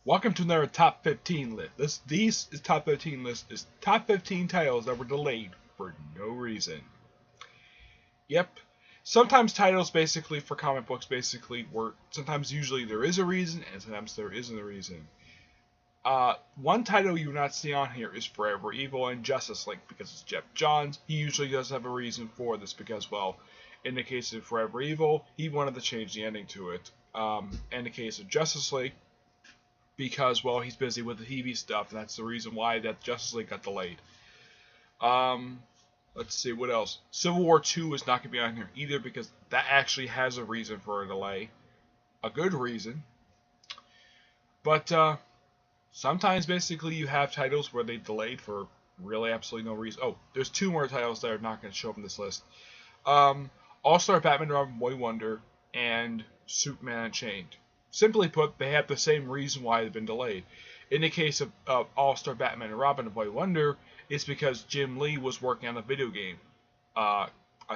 Welcome to another top 15 list. These is top 15 list is top 15 titles that were delayed for no reason. Yep. Sometimes titles basically for comic books basically were sometimes usually there is a reason and sometimes there isn't a reason. One title you will not see on here is Forever Evil and Justice League because it's Jeff Johns. He usually does have a reason for this because, well, in the case of Forever Evil, he wanted to change the ending to it. In the case of Justice League, because, well, he's busy with the TV stuff, and that's the reason why that Justice League got delayed. Let's see, what else? Civil War 2 is not going to be on here either because that actually has a reason for a delay. A good reason. But, sometimes, basically, you have titles where they delayed for really absolutely no reason. Oh, there's two more titles that are not going to show up in this list. All-Star Batman and Robin Boy Wonder and Superman Unchained. Simply put, they have the same reason why they've been delayed. In the case of All-Star Batman and Robin and Boy Wonder, it's because Jim Lee was working on a video game. I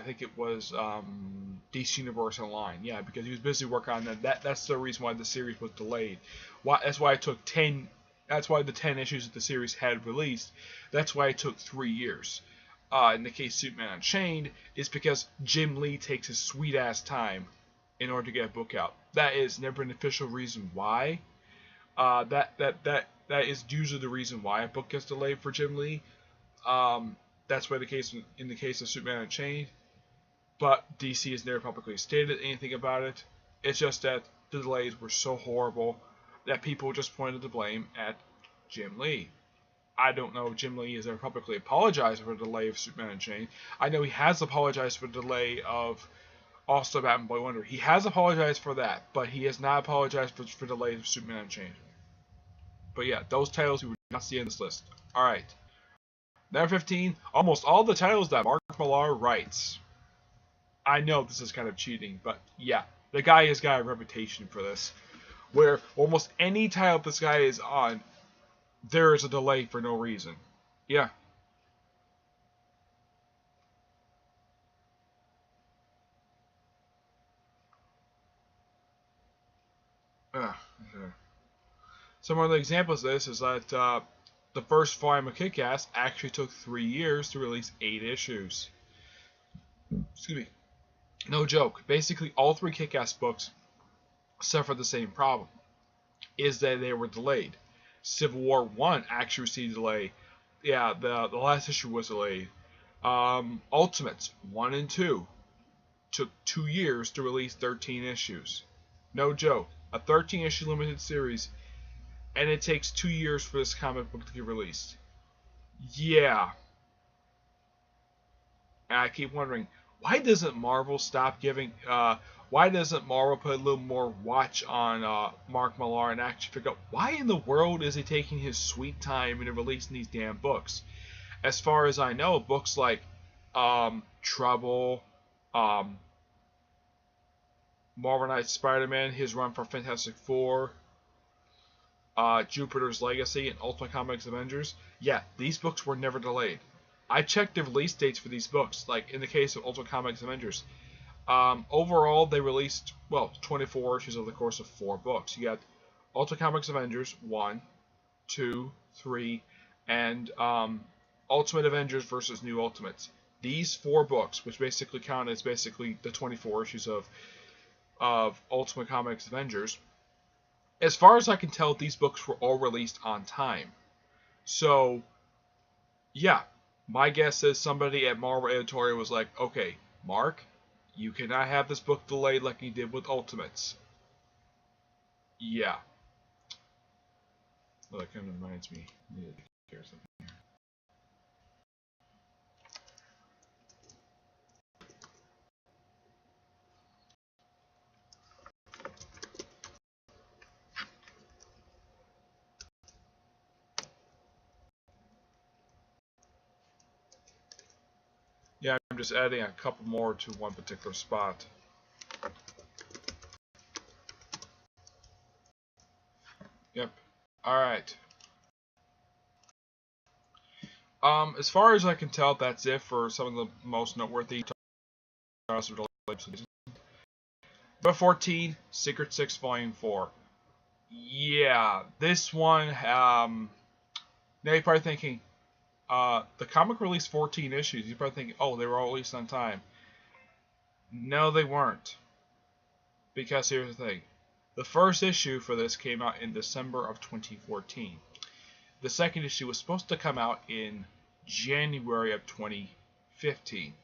think it was DC Universe Online. Yeah, because he was busy working on that. That's the reason why the series was delayed. That's why it took 10. That's why the 10 issues that the series had released. That's why it took 3 years. In the case of Superman Unchained, it's because Jim Lee takes his sweet ass time in order to get a book out. That is never an official reason why. That is usually the reason why a book gets delayed for Jim Lee. That's why the case in the case of Superman Unchained. But DC has never publicly stated anything about it. It's just that the delays were so horrible that people just pointed the blame at Jim Lee. I don't know if Jim Lee has ever publicly apologized for the delay of Superman Unchained. I know he has apologized for the delay of All-Star Batman Boy Wonder. He has apologized for that, but he has not apologized for the delay of Superman Unchained. But yeah, those titles we would not see in this list. Alright. Number 15, almost all the titles that Mark Millar writes. I know this is kind of cheating, but yeah, the guy has got a reputation for this. Where almost any title this guy is on, there is a delay for no reason. Yeah. Okay. Some other examples of this is that the first volume of Kick-Ass actually took 3 years to release 8 issues. Excuse me. No joke. Basically, all 3 Kick-Ass books suffered the same problem. Is that they were delayed. Civil War 1 actually received a delay. Yeah, the last issue was delayed. Ultimates 1 and 2 took 2 years to release 13 issues. No joke. A 13-issue limited series, and it takes 2 years for this comic book to get released. Yeah. And I keep wondering, why doesn't Marvel stop giving... why doesn't Marvel put a little more watch on Mark Millar and actually figure out why in the world is he taking his sweet time in releasing these damn books? As far as I know, books like Trouble, Marvel Knights Spider-Man, his run for Fantastic Four, Jupiter's Legacy, and Ultimate Comics Avengers, yeah, these books were never delayed. I checked the release dates for these books, like in the case of Ultimate Comics Avengers. Overall, they released, 24 issues over the course of 4 books. You got Ultimate Comics Avengers 1, 2, 3, and Ultimate Avengers versus New Ultimates. These 4 books, which basically count as basically the 24 issues of Ultimate Comics Avengers, as far as I can tell, these books were all released on time. So, yeah, my guess is somebody at Marvel Editorial was like, okay, Mark, you cannot have this book delayed like you did with Ultimates. Yeah. Well, that kind of reminds me. I need to take care of something here. Yeah, I'm just adding a couple more to one particular spot. Yep. Alright. As far as I can tell, that's it for some of the most noteworthy titles. Number 14, Secret 6 Volume 4. Yeah, this one. Now you're probably thinking, the comic released 14 issues. You're probably thinking, oh, they were all released on time. No, they weren't. Because here's the thing: the first issue for this came out in December of 2014. The second issue was supposed to come out in January of 2015.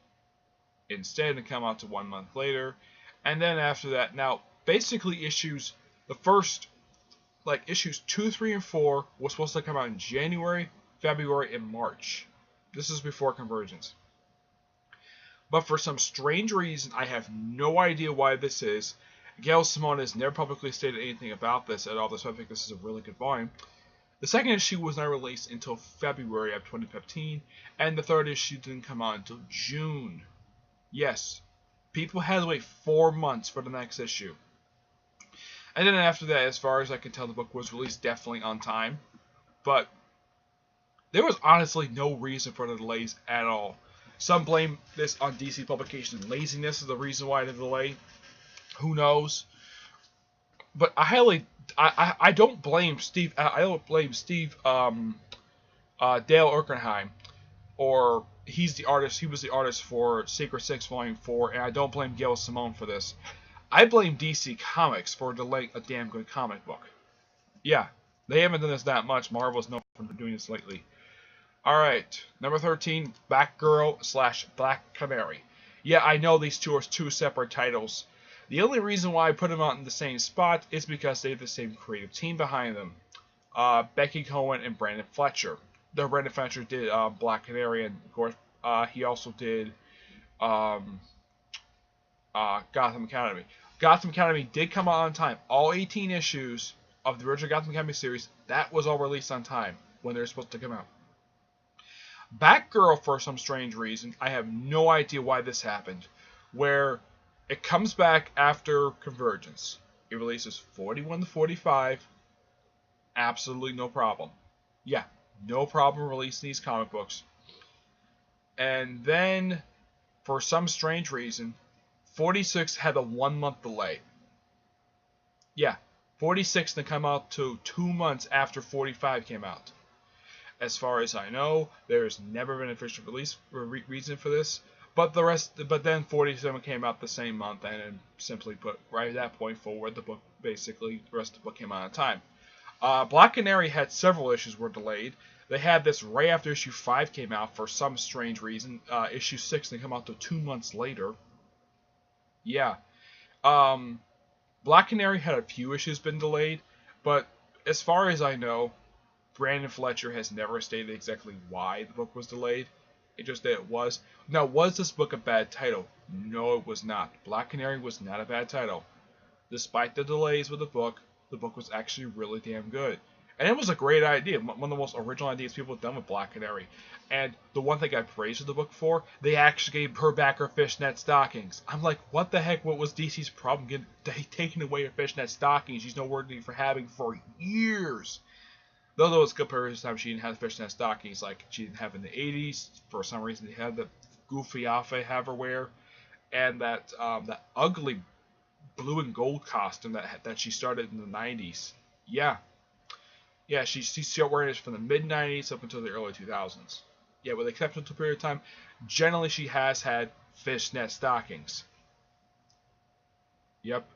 Instead, it came out to 1 month later, and then after that, now basically the first issues 2, 3, and 4 was supposed to come out in January, February, and March. This is before Convergence. But for some strange reason, I have no idea why this is. Gail Simone has never publicly stated anything about this at all, so I think this is a really good volume. The second issue was not released until February of 2015, and the third issue didn't come out until June. Yes, people had to wait 4 months for the next issue. And then after that, as far as I can tell, the book was released definitely on time. But there was honestly no reason for the delays at all. Some blame this on DC publication laziness is the reason why the delay. Who knows? But I don't blame Steve. I don't blame Steve Dale Erkenheim, or he's the artist. He was the artist for Secret Six Volume 4, and I don't blame Gail Simone for this. I blame DC Comics for delaying a damn good comic book. Yeah, they haven't done this that much. Marvel's known for doing this lately. Alright, number 13, Batgirl / Black Canary. Yeah, I know these two are two separate titles. The only reason why I put them out in the same spot is because they have the same creative team behind them. Becky Cohen and Brandon Fletcher. Brandon Fletcher did Black Canary, and of course, he also did Gotham Academy. Gotham Academy did come out on time. All 18 issues of the original Gotham Academy series, that was all released on time when they were supposed to come out. Batgirl, for some strange reason, I have no idea why this happened, where it comes back after Convergence. It releases 41 to 45. Absolutely no problem. Yeah, no problem releasing these comic books. And then, for some strange reason, 46 had a 1 month delay. Yeah, 46 to come out to 2 months after 45 came out. As far as I know, there has never been an official release reason for this. But then 47 came out the same month, and then simply put, right at that point forward, the rest of the book came out on time. Black Canary had several issues were delayed. They had this right after issue 5 came out for some strange reason. Issue 6 didn't come out till 2 months later. Yeah. Black Canary had a few issues been delayed, but as far as I know, Brandon Fletcher has never stated exactly why the book was delayed. It just that it was. Now, was this book a bad title? No, it was not. Black Canary was not a bad title. Despite the delays with the book was actually really damn good. And it was a great idea. One of the most original ideas people have done with Black Canary. And the one thing I praised the book for, they actually gave her back her fishnet stockings. I'm like, what the heck? What was DC's problem taking away her fishnet stockings she's noteworthy for having for years? Though there was a good period of time she didn't have fishnet stockings like she didn't have in the 80s. For some reason, they had the goofy outfit have her wear. And that ugly blue and gold costume that she started in the 90s. Yeah, she's still wearing it from the mid-90s up until the early 2000s. Yeah, with the exception to a period of time, generally she has had fishnet stockings. Yep.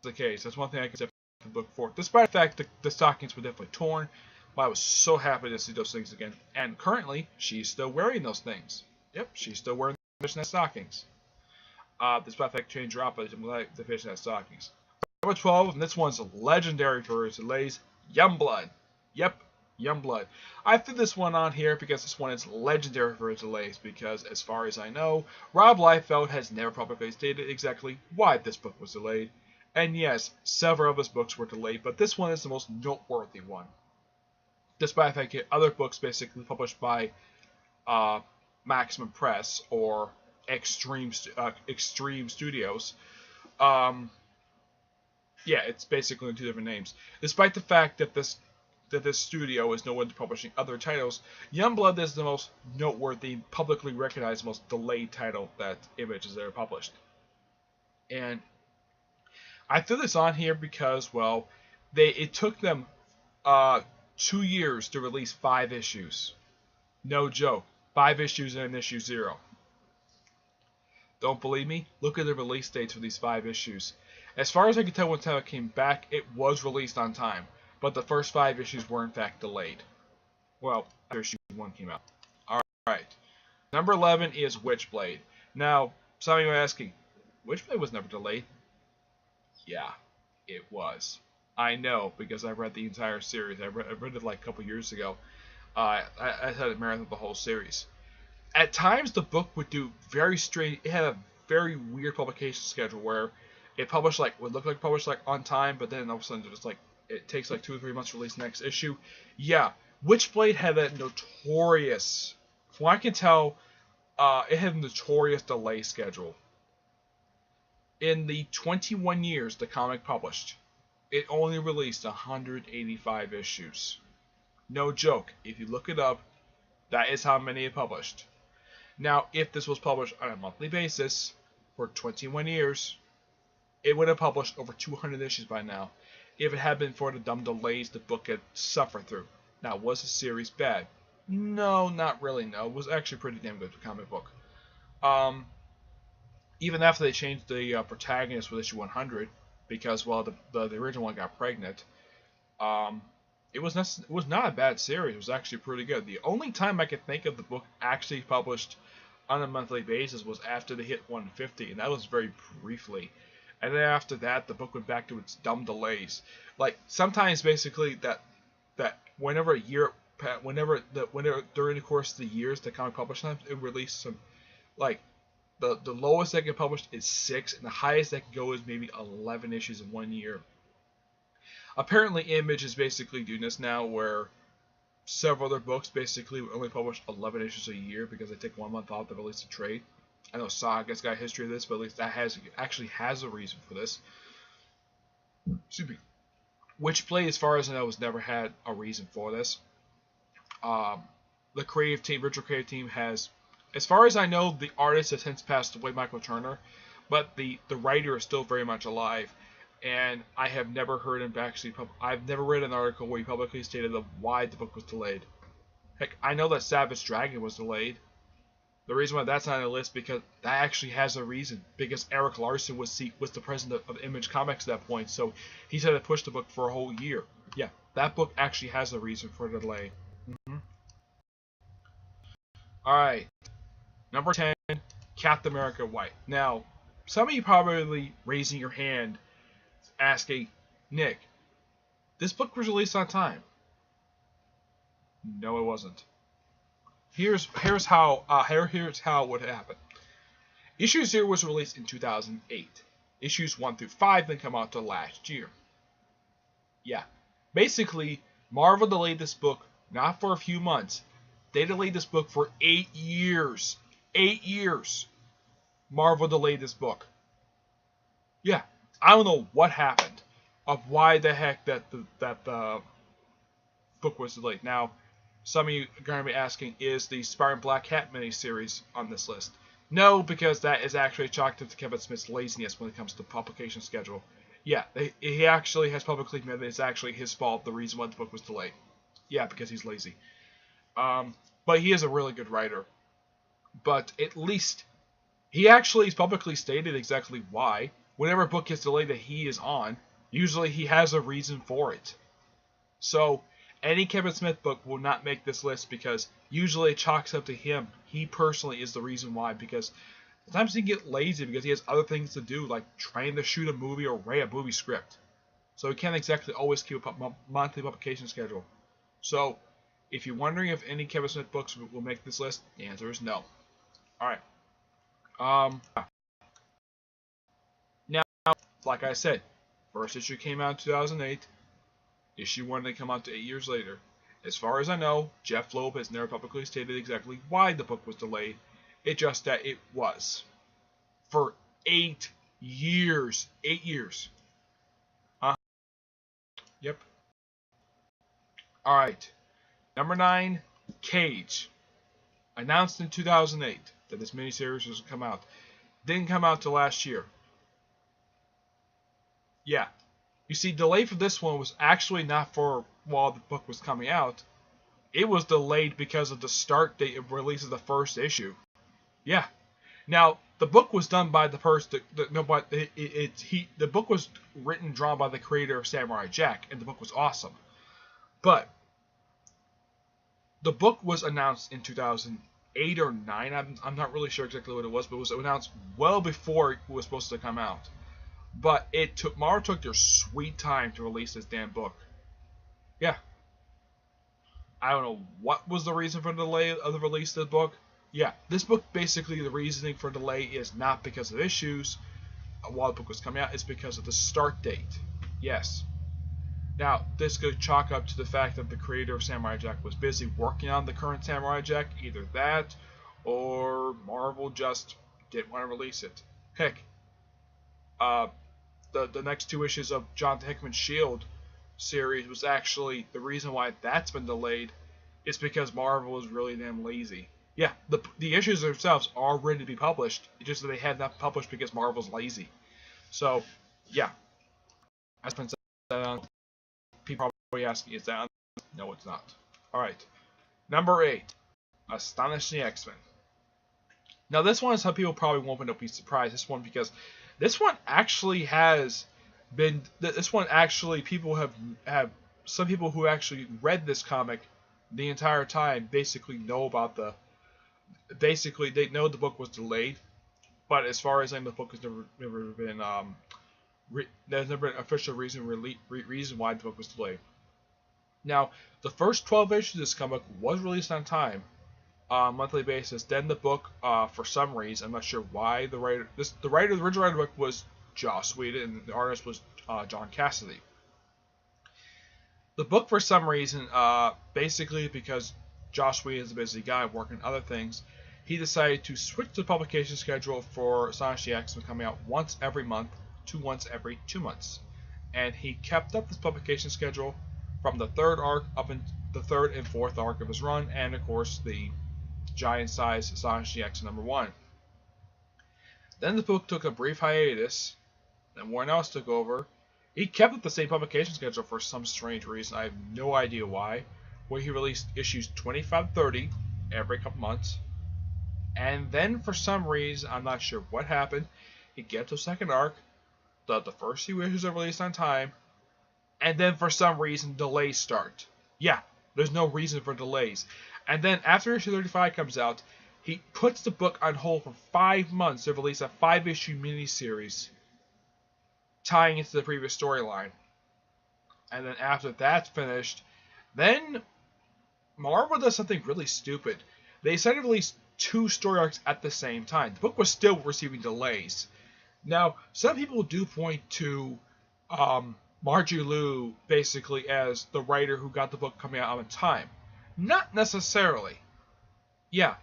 That's the case. That's one thing I can say for the book 4. Despite the fact that the stockings were definitely torn, but I was so happy to see those things again. And currently, she's still wearing those things. Yep, she's still wearing the fishnet stockings. Despite the fact change her outfit, I like the fishnet stockings. Number 12, and this one's legendary for its delays, Youngblood. Yep, Youngblood. I threw this one on here because this one is legendary for its delays, because as far as I know, Rob Liefeld has never publicly stated exactly why this book was delayed. And yes, several of his books were delayed, but this one is the most noteworthy one. Despite the fact that other books basically published by Maximum Press or Extreme Studios, yeah, it's basically two different names. Despite the fact that this studio is no one publishing other titles, Youngblood is the most noteworthy, publicly recognized, most delayed title that Image has ever published. And I threw this on here because, well, it took them 2 years to release 5 issues. No joke. 5 issues and issue 0. Don't believe me? Look at the release dates for these 5 issues. As far as I can tell when time it came back, it was released on time, but the first 5 issues were in fact delayed. Well, after issue 1 came out. Alright. Number 11 is Witchblade. Now, some of you are asking, Witchblade was never delayed? Yeah, it was. I know, because I read the entire series. I read it like a couple years ago. I had a marathon the whole series. At times, the book would do very strange. It had a very weird publication schedule where it published would look like published on time, but then all of a sudden it takes 2 or 3 months to release the next issue. Yeah, Witchblade had a notorious, from what I can tell, it had a notorious delay schedule. In the 21 years the comic published, it only released 185 issues. No joke. If you look it up, that is how many it published. Now, if this was published on a monthly basis for 21 years, it would have published over 200 issues by now. If it had been for the dumb delays the book had suffered through. Now, was the series bad? No, not really. No, it was actually pretty damn good comic book. Even after they changed the protagonist with issue 100, because the original one got pregnant, it was not a bad series. It was actually pretty good. The only time I could think of the book actually published on a monthly basis was after they hit 150, and that was very briefly. And then after that, the book went back to its dumb delays. Sometimes, basically, that whenever during the course of the years the comic published times, it released some the lowest that can publish is 6, and the highest that can go is maybe 11 issues in 1 year. Apparently, Image is basically doing this now, where several other books basically only publish 11 issues a year because they take 1 month off to release a trade. I know Saga's got a history of this, but at least that actually has a reason for this. Excuse me. Witchblade, as far as I know, has never had a reason for this. The virtual creative team has, as far as I know, the artist has since passed away, Michael Turner, but the writer is still very much alive. And I have never heard him actually. I've never read an article where he publicly stated why the book was delayed. Heck, I know that Savage Dragon was delayed. The reason why that's not on the list because that actually has a reason. Because Eric Larson was the president of Image Comics at that point, so he said to push the book for a whole year. Yeah, that book actually has a reason for the delay. All right, number 10, Captain America White. Now, some of you probably raising your hand, asking, Nick, this book was released on time. No, it wasn't. Here's how it would happen. Issue 0 was released in 2008. Issues 1 through 5 then come out to last year. Yeah, basically, Marvel delayed this book not for a few months. They delayed this book for 8 years. 8 years. Marvel delayed this book. Yeah, I don't know what happened, of why the heck that the book was delayed. Now, some of you are going to be asking, is the Spider-Man Black Cat miniseries on this list? No, because that is actually chalked up to Kevin Smith's laziness when it comes to publication schedule. Yeah, he actually has publicly admitted it's actually his fault, the reason why the book was delayed. Yeah, because he's lazy. But he is a really good writer. But at least he actually has publicly stated exactly why. Whenever a book gets delayed that he is on, usually he has a reason for it. So any Kevin Smith book will not make this list because usually it chalks up to him. He personally is the reason why, because sometimes he can get lazy because he has other things to do, like trying to shoot a movie or write a movie script. So he can't exactly always keep a monthly publication schedule. So if you're wondering if any Kevin Smith books will make this list, the answer is no. Alright. Now, like I said, first issue came out in 2008. Issue 1 didn't come out to 8 years later. As far as I know, Jeff Loeb has never publicly stated exactly why the book was delayed. It's just that it was. For 8 years. 8 years. Yep. Alright. Number 9, Cage. Announced in 2008 that this miniseries was come out. Didn't come out till last year. Yeah. You see, delay for this one was actually not for while the book was coming out. It was delayed because of the start date of release of the first issue. Yeah. Now, the book was done by the person. The book was written and drawn by the creator of Samurai Jack, and the book was awesome. But the book was announced in 2008 or 9. I'm not really sure exactly what it was, but it was announced well before it was supposed to come out. But Marvel took their sweet time to release this damn book. Yeah. I don't know what was the reason for the delay of the release of the book. Yeah, this book, basically the reasoning for delay is not because of issues while the book was coming out, it's because of the start date. Yes. Now, this could chalk up to the fact that the creator of Samurai Jack was busy working on the current Samurai Jack. Either that, or Marvel just didn't want to release it. Heck, the next 2 issues of Jonathan Hickman's S.H.I.E.L.D. series was actually the reason why that's been delayed. It's because Marvel is really damn lazy. Yeah, the issues themselves are ready to be published. It's just that they have not published because Marvel's lazy. So, yeah. As been said, people probably asking, is that? No, it's not. Alright. Number 8. Astonishing X-Men. Now, this one, some people probably won't be surprised. This one, because this one actually has been. This one actually, people have some people who actually read this comic the entire time basically know about the. Basically, they know the book was delayed, but as far as I know, the book has never been. There's never been an official reason why the book was delayed. Now, the first 12 issues of this comic was released on time, on a monthly basis. Then the book, for some reason, I'm not sure why, the original writer of the book was Joss Whedon, and the artist was John Cassidy. The book, for some reason, basically because Joss Whedon is a busy guy working on other things, he decided to switch the publication schedule for Astonishing X-Men coming out once every month to once every 2 months. And he kept up this publication schedule from the third arc up in the third and fourth arc of his run, and of course the giant size Astonishing X-Men #1. Then the book took a brief hiatus, then Warren Ellis took over. He kept up the same publication schedule for some strange reason. I have no idea why, where he released issues 25-30 every couple months. And then for some reason, I'm not sure what happened, he gets to the second arc, the first 2 issues are released on time, and then for some reason delays start. Yeah, there's no reason for delays. And then after issue 35 comes out, he puts the book on hold for 5 months to release a 5-issue miniseries tying into the previous storyline. And then after that's finished, then Marvel does something really stupid. They decided to release 2 story arcs at the same time. The book was still receiving delays. Now, some people do point to Marjorie Liu basically as the writer who got the book coming out on time. Not necessarily. Yeah,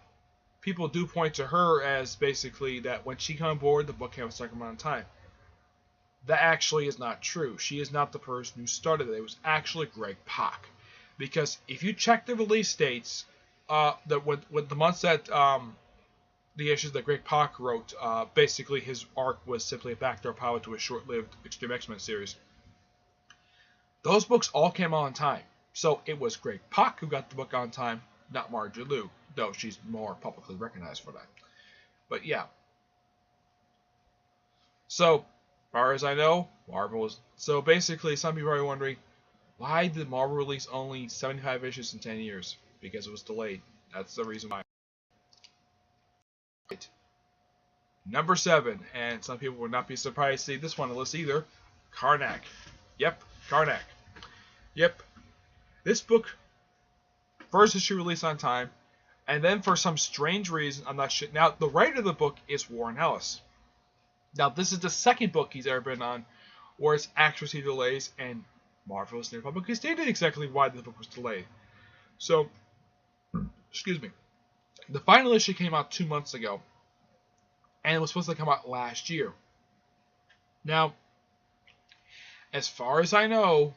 people do point to her as basically that when she came on board, the book came out a second amount of time. That actually is not true. She is not the person who started it. It was actually Greg Pak. Because if you check the release dates, with the months that the issues that Greg Pak wrote, basically his arc was simply a backdoor pilot to a short-lived Extreme X-Men series. Those books all came out on time. So it was Greg Pak who got the book on time, not Marjorie Liu, though she's more publicly recognized for that. But yeah. So, as far as I know, Marvel was... So basically, some people are wondering, why did Marvel release only 75 issues in 10 years? Because it was delayed. That's the reason why. Right. Number 7, and some people would not be surprised to see this one on the list either, Karnak. Yep, Karnak. Yep. This book, first issue released on time, and then for some strange reason, I'm not sure. Now, the writer of the book is Warren Ellis. Now, this is the second book he's ever been on where it's actually delays, and Marvel has never publicly stated exactly why the book was delayed. So, excuse me. The final issue came out 2 months ago, and it was supposed to come out last year. Now, as far as I know,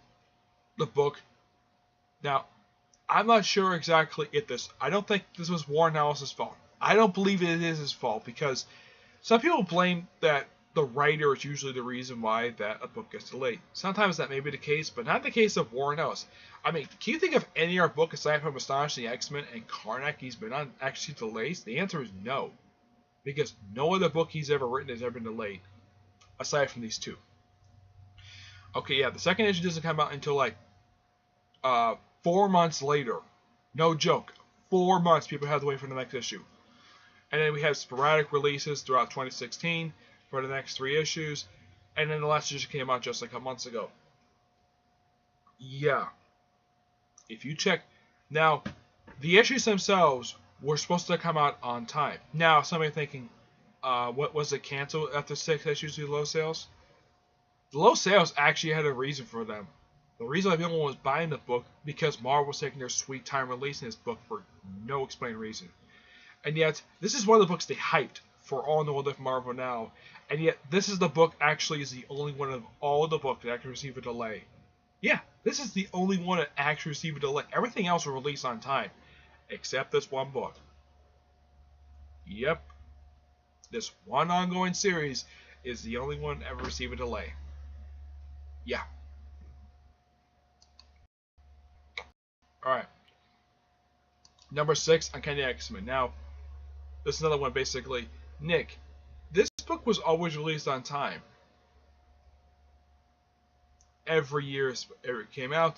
the book... Now, I'm not sure exactly if this... I don't think this was Warren Ellis' fault. I don't believe it is his fault, because some people blame that the writer is usually the reason why that a book gets delayed. Sometimes that may be the case, but not the case of Warren Ellis. I mean, can you think of any other book aside from Astonishing X-Men and Karnak he's been on actually delays? The answer is no. Because no other book he's ever written has ever been delayed, aside from these two. Okay, yeah, the second issue doesn't come out until like 4 months later. No joke. 4 months people have to wait for the next issue. And then we have sporadic releases throughout 2016 for the next 3 issues. And then the last issue came out just like a month ago. Yeah. If you check. Now, the issues themselves were supposed to come out on time. Now, somebody thinking, what was it canceled after 6 issues due to low sales? The low sales actually had a reason for them. The reason why people was buying the book because Marvel was taking their sweet time releasing this book for no explained reason. And yet, this is one of the books they hyped for all in the world of Marvel now. And yet, this is the book actually is the only one of all of the books that actually received a delay. Yeah, this is the only one that actually received a delay. Everything else will release on time, except this one book. Yep, this one ongoing series is the only one to ever receive a delay. Yeah. Alright. Number 6, Uncanny X-Men. Now, this is another one basically. Nick, this book was always released on time. Every year it came out,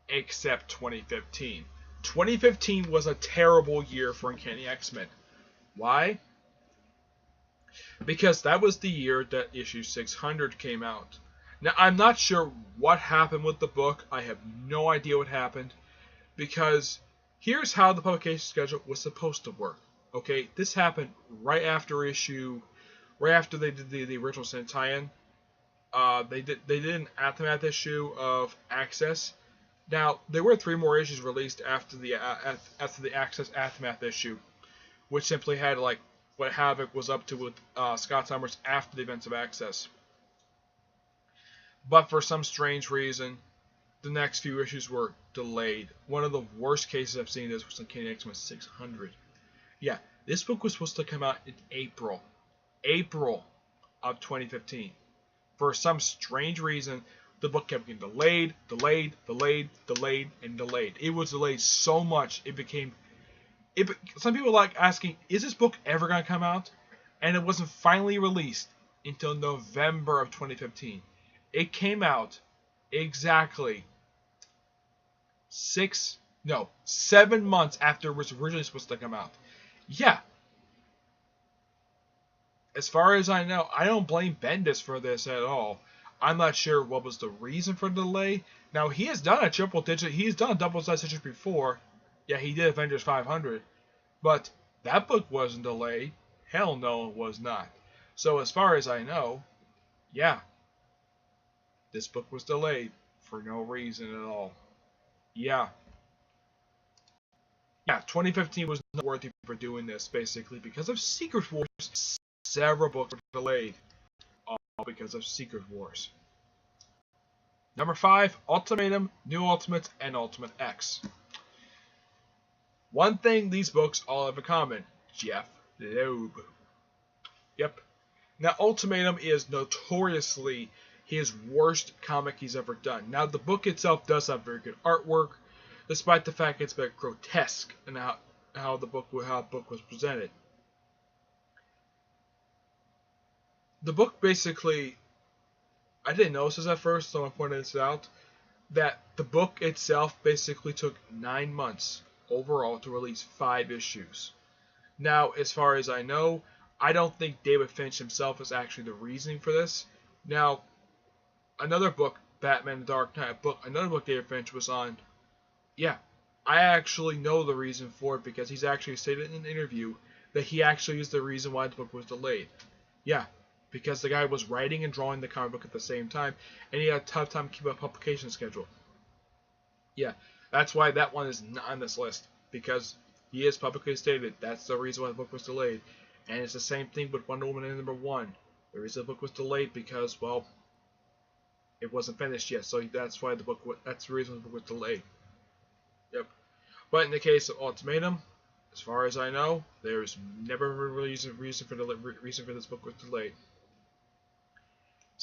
except 2015. 2015 was a terrible year for Uncanny X-Men. Why? Because that was the year that issue 600 came out. Now, I'm not sure what happened with the book. I have no idea what happened. Because here's how the publication schedule was supposed to work. Okay, this happened right after they did the original Sin tie-in. They did an Aftermath issue of Access. Now, there were 3 more issues released after the Access Aftermath issue, which simply had like what Havoc was up to with Scott Summers after the events of Access. But for some strange reason, the next few issues were delayed. One of the worst cases I've seen is Uncanny X-Men 600. Yeah, this book was supposed to come out in April of 2015. For some strange reason, the book kept getting delayed. It was delayed so much it became. Some people like asking, is this book ever going to come out? And it wasn't finally released until November of 2015. It came out exactly 7 months after it was originally supposed to come out. Yeah. As far as I know, I don't blame Bendis for this at all. I'm not sure what was the reason for the delay. Now, he has done a double-sized issue before. Yeah, he did Avengers 500. But that book wasn't delayed. Hell no, it was not. So as far as I know, yeah, this book was delayed for no reason at all. Yeah. Yeah, 2015 was not worthy for doing this, basically, because of Secret Wars. Several books were delayed, all because of Secret Wars. Number 5, Ultimatum, New Ultimates, and Ultimate X. One thing these books all have in common, Jeff Loeb. Yep. Now, Ultimatum is notoriously his worst comic he's ever done. Now, the book itself does have very good artwork, despite the fact it's a bit grotesque in how the book was presented. The book basically, I didn't notice this at first, so I pointed this out, that the book itself basically took 9 months overall to release 5 issues. Now, as far as I know, I don't think David Finch himself is actually the reasoning for this. Now, another book, Batman the Dark Knight, another book David Finch was on, yeah, I actually know the reason for it because he's actually stated in an interview that he actually is the reason why the book was delayed. Yeah, because the guy was writing and drawing the comic book at the same time, and he had a tough time keeping a publication schedule. Yeah, that's why that one is not on this list, because he is publicly stated that's the reason why the book was delayed. And it's the same thing with Wonder Woman #1. The reason the book was delayed because, well, it wasn't finished yet, so that's the reason the book was delayed. Yep. But in the case of Ultimatum, as far as I know, there's never really a reason for this book was delayed.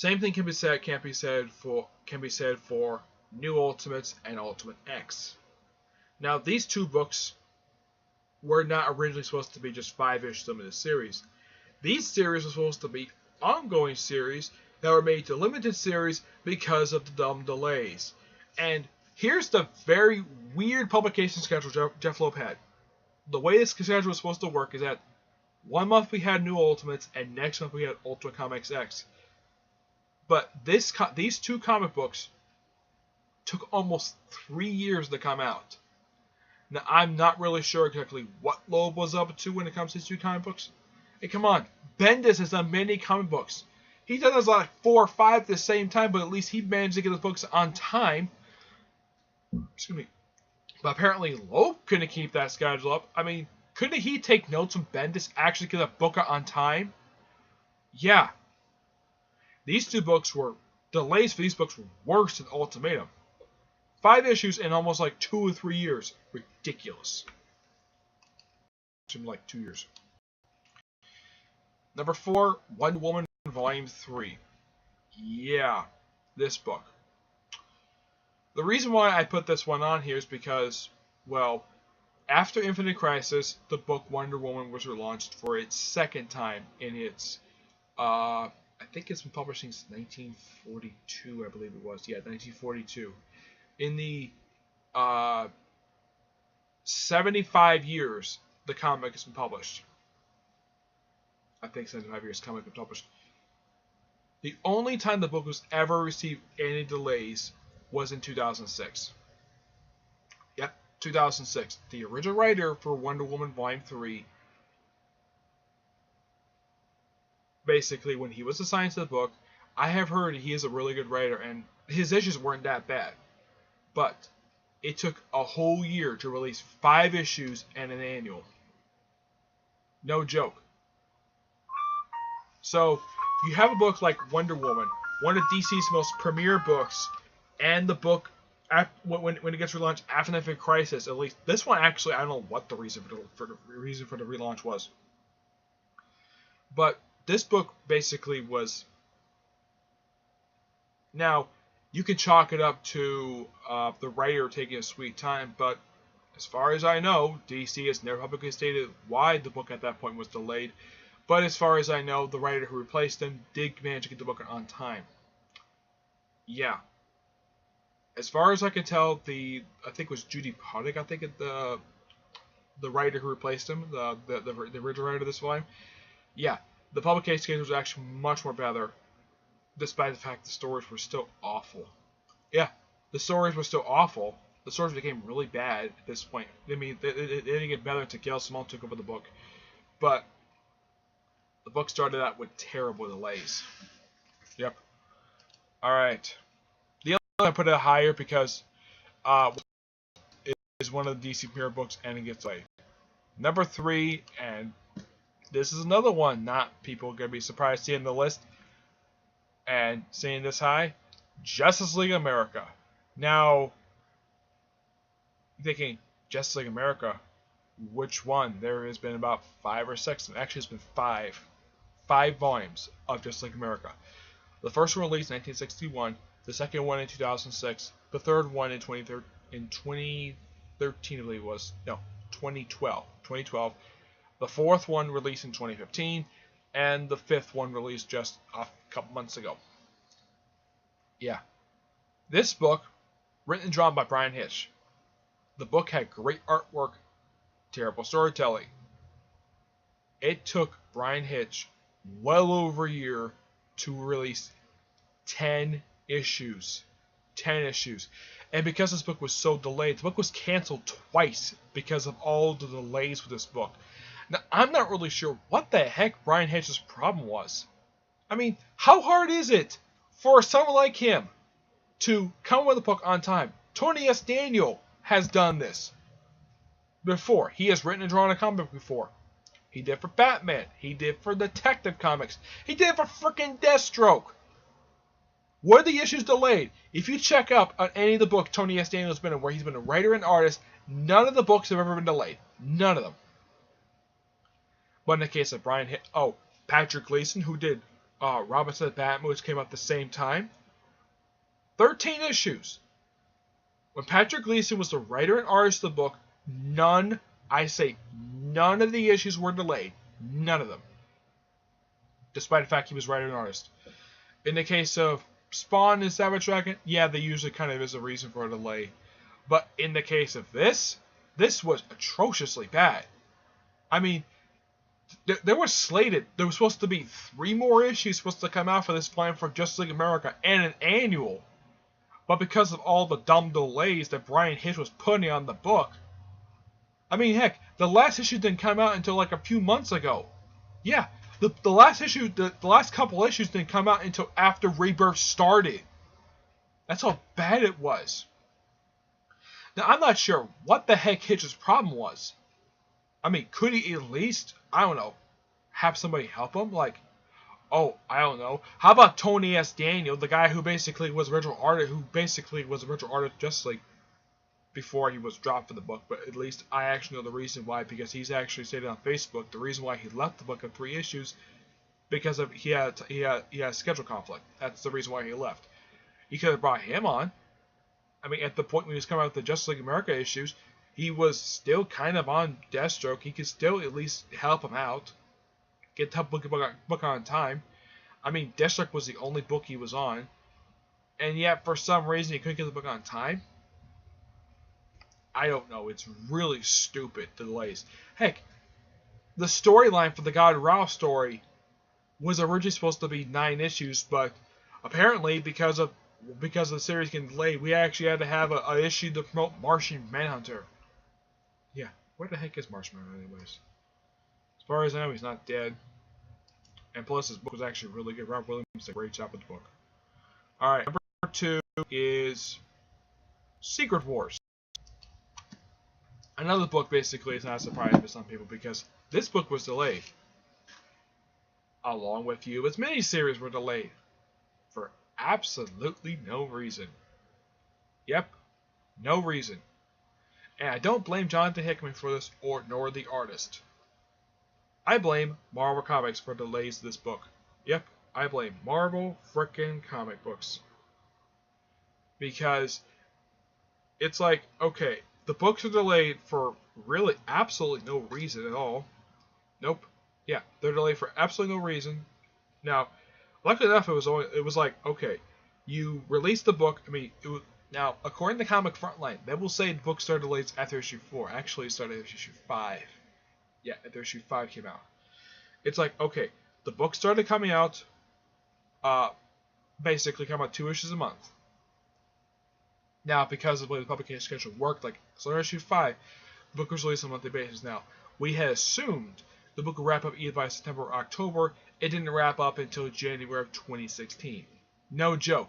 Same thing can be said for New Ultimates and Ultimate X. Now, these two books were not originally supposed to be just 5-ish limited series. These series were supposed to be ongoing series that were made to limited series because of the dumb delays. And here's the very weird publication schedule Jeff Loeb had. The way this schedule was supposed to work is that 1 month we had New Ultimates and next month we had Ultimate Comics X. But these two comic books took almost 3 years to come out. Now, I'm not really sure exactly what Loeb was up to when it comes to these two comic books. Hey, come on. Bendis has done many comic books. He's done like 4 or 5 at the same time, but at least he managed to get his books on time. Excuse me. But apparently Loeb couldn't keep that schedule up. I mean, couldn't he take notes from Bendis actually get a book out on time? Yeah. These two books delays for these books were worse than Ultimatum. 5 issues in almost like 2 or 3 years. Ridiculous. Like 2 years. Number 4, Wonder Woman Volume 3. Yeah, this book. The reason why I put this one on here is because, well, after Infinite Crisis, the book Wonder Woman was relaunched for its second time in its, I think it's been published since 1942, I believe it was. Yeah, 1942. In the 75 years the comic has been published. I think 75 years the comic has been published. The only time the book was ever received any delays was in 2006. Yep, 2006. The original writer for Wonder Woman Volume 3, basically, when he was assigned to the book, I have heard he is a really good writer, and his issues weren't that bad. But it took a whole year to release 5 issues and an annual. No joke. So, you have a book like Wonder Woman, one of DC's most premier books, and the book, when it gets relaunched after Infinite Crisis, at least, this one actually, I don't know what the reason for the relaunch was. But this book basically was... Now, you can chalk it up to the writer taking a sweet time, but as far as I know, DC has never publicly stated why the book at that point was delayed. But as far as I know, the writer who replaced him did manage to get the book on time. Yeah. As far as I can tell, I think it was Judy Podick, I think the writer who replaced him, the original writer of this volume. Yeah, the publication schedule was actually much more better, despite the fact the stories were still awful. Yeah, the stories were still awful. The stories became really bad at this point. I mean, they didn't get better until Gail Simone took over the book. But the book started out with terrible delays. Yep. Alright. The other one I put it higher because it is one of the DC Premier books and it gets delayed. Number 3, and this is another one not people are going to be surprised seeing the list and seeing this high. Justice League America. Now, you're thinking, Justice League America, which one? There has been about 5 or 6. Actually, it's been 5. 5 volumes of Justice League America. The first one released in 1961, the second one in 2006, the third one in 2013, I believe it was. No, 2012. The fourth one released in 2015, and the fifth one released just a couple months ago. Yeah. This book, written and drawn by Brian Hitch. The book had great artwork, terrible storytelling. It took Brian Hitch well over a year to release 10 issues. 10 issues. And because this book was so delayed, the book was canceled twice because of all the delays with this book. Now, I'm not really sure what the heck Brian Hitch's problem was. I mean, how hard is it for someone like him to come with a book on time? Tony S. Daniel has done this before. He has written and drawn a comic book before. He did for Batman. He did for Detective Comics. He did for freaking Deathstroke. Were the issues delayed? If you check up on any of the books Tony S. Daniel has been in, where he's been a writer and artist, none of the books have ever been delayed. None of them. But in the case of Patrick Gleason, who did Robinson the Batman, which came out at the same time. 13 issues. When Patrick Gleason was the writer and artist of the book, none of the issues were delayed. None of them. Despite the fact he was writer and artist. In the case of Spawn and Savage Dragon, yeah, there usually kind of is a reason for a delay. But in the case of this was atrociously bad. I mean, there was supposed to be 3 more issues supposed to come out for this plan for Justice League America and an annual. But because of all the dumb delays that Brian Hitch was putting on the book, I mean, heck, the last issue didn't come out until like a few months ago. Yeah, the last issue, the last couple issues didn't come out until after Rebirth started. That's how bad it was. Now, I'm not sure what the heck Hitch's problem was. I mean, could he at least, I don't know, have somebody help him? Like, oh, I don't know. How about Tony S. Daniel, the guy who basically was original artist, of Justice League before he was dropped for the book? But at least I actually know the reason why, because he's actually stated on Facebook the reason why he left the book of 3 issues because of he had a schedule conflict. That's the reason why he left. He could have brought him on. I mean, at the point when he was coming out with the Justice League America issues, he was still kind of on Deathstroke. He could still at least help him out. Get the book on time. I mean, Deathstroke was the only book he was on. And yet, for some reason, he couldn't get the book on time. I don't know. It's really stupid, the delays. Heck, the storyline for the God Ralph story was originally supposed to be 9 issues, but apparently, because of the series getting delayed, we actually had to have an issue to promote Martian Manhunter. Yeah, where the heck is Martian Manhunter anyways? As far as I know, he's not dead. And plus, his book was actually really good. Rob Williams did a great job with the book. Alright, number 2 is Secret Wars. Another book, basically, is not a surprise for some people because this book was delayed. Along with you, its miniseries were delayed. For absolutely no reason. Yep, no reason. And I don't blame Jonathan Hickman for this, nor the artist. I blame Marvel Comics for delays to this book. Yep, I blame Marvel frickin' comic books. Because it's like, okay, the books are delayed for really absolutely no reason at all. Nope. Yeah, they're delayed for absolutely no reason. Now, luckily enough, it was like, okay, you released the book. I mean, now, according to Comic Frontline, they will say the book started delayed after issue 4. Actually, it started after issue 5. Yeah, after issue 5 came out. It's like, okay, the book started coming out, basically come out 2 issues a month. Now, because of the way the publication schedule worked, like, so issue 5, the book was released on a monthly basis. Now, we had assumed the book would wrap up either by September or October. It didn't wrap up until January of 2016. No joke.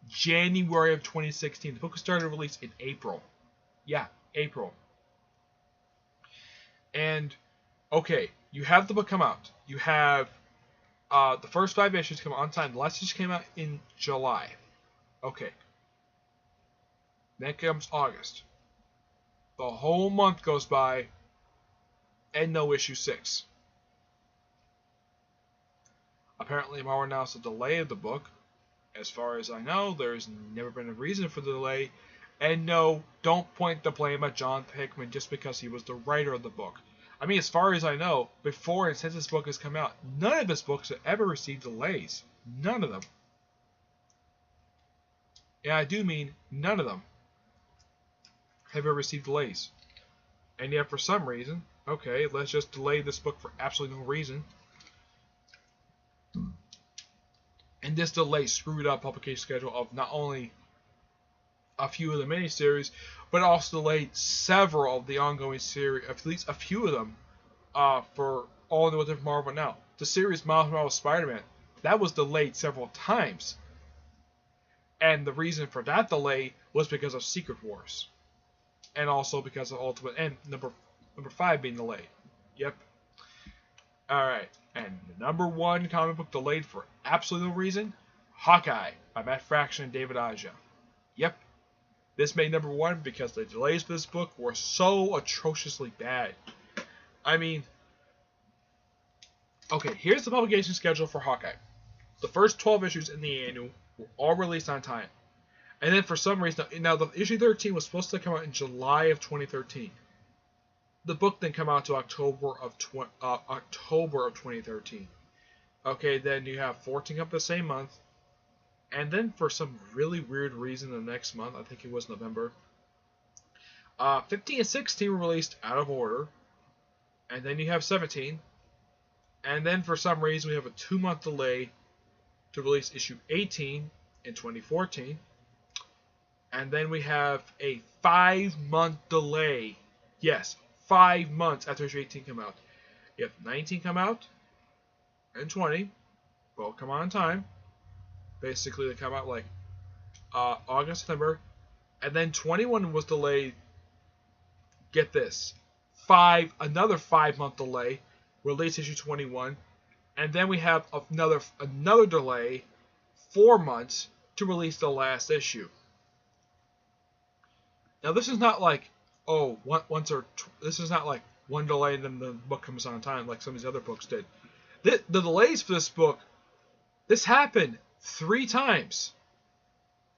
January of 2016. The book started release in April. Yeah, April. And, okay, you have the book come out. You have the first 5 issues come out on time. The last issue came out in July. Okay. Then comes August. The whole month goes by, and no issue 6. Apparently, Marvel announced a delay of the book. As far as I know, there's never been a reason for the delay. And no, don't point the blame at John Hickman just because he was the writer of the book. I mean, as far as I know, before and since this book has come out, none of his books have ever received delays. None of them. And I do mean none of them have ever received delays. And yet, for some reason, okay, let's just delay this book for absolutely no reason. And this delay screwed up publication schedule of not only a few of the miniseries, but also delayed several of the ongoing series, at least a few of them, for all the different Marvel now. The series Miles Morales Spider-Man, that was delayed several times. And the reason for that delay was because of Secret Wars. And also because of Ultimate, and number 5 being delayed. Yep. Alright, and the number 1 comic book delayed for absolutely no reason, Hawkeye by Matt Fraction and David Aja. Yep. This made number 1 because the delays for this book were so atrociously bad. I mean, okay, here's the publication schedule for Hawkeye. The first 12 issues in the annual were all released on time. And then for some reason, now the issue 13 was supposed to come out in July of 2013. The book didn't come out to October of 2013. Okay, then you have 14 up the same month, and then for some really weird reason, the next month, I think it was November, 15 and 16 were released out of order, and then you have 17, and then for some reason we have a 2-month delay to release issue 18 in 2014, and then we have a 5-month delay. Yes, 5 months after issue 18 come out. You have 19 come out, and 20 both come out on time. Basically, they come out like August, September, and then 21 was delayed. Get this, another 5-month delay, release issue 21, and then we have another delay, 4 months to release the last issue. Now this is not like this is not like one delay and then the book comes on time like some of these other books did. The delays for this book, this happened 3 times.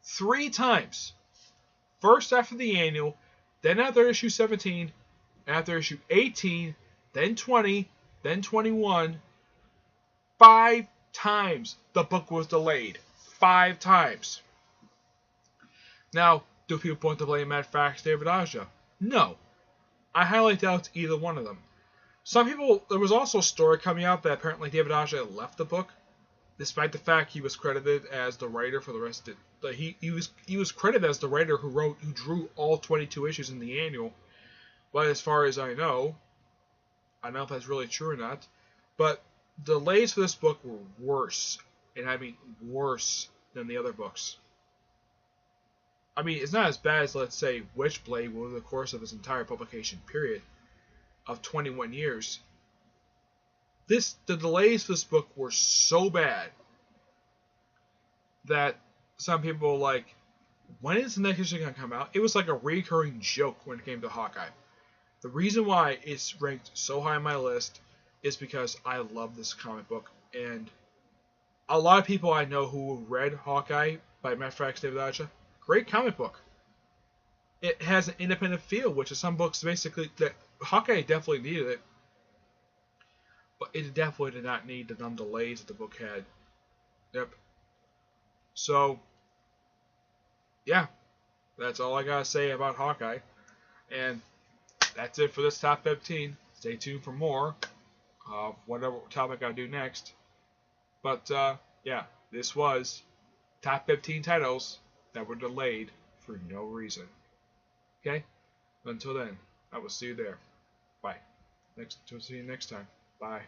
3 times. First after the annual, then after issue 17, after issue 18, then 20, then 21. 5 times the book was delayed. 5 times. Now, do people point to blame Matt Fax, David Aja? No. I highly doubt either one of them. Some people, there was also a story coming out that apparently David Aja left the book, despite the fact he was credited as the writer for the rest of it. He was credited as the writer who drew all 22 issues in the annual. But as far as I don't know if that's really true or not. But delays for this book were worse, and I mean worse than the other books. I mean, it's not as bad as, let's say, Witchblade over the course of its entire publication period of 21 years. The delays for this book were so bad that some people were like, when is the next issue going to come out? It was like a recurring joke when it came to Hawkeye. The reason why it's ranked so high on my list is because I love this comic book. And a lot of people I know who read Hawkeye by Matt Frax, David Aja, great comic book. It has an independent feel, which is some books basically that Hawkeye definitely needed it, but it definitely did not need the dumb delays that the book had. Yep. So, yeah, that's all I gotta say about Hawkeye, and that's it for this top 15. Stay tuned for more of whatever topic I do next. But yeah, this was top 15 titles that were delayed for no reason. Okay? Until then, I will see you there. Bye. See you next time. Bye.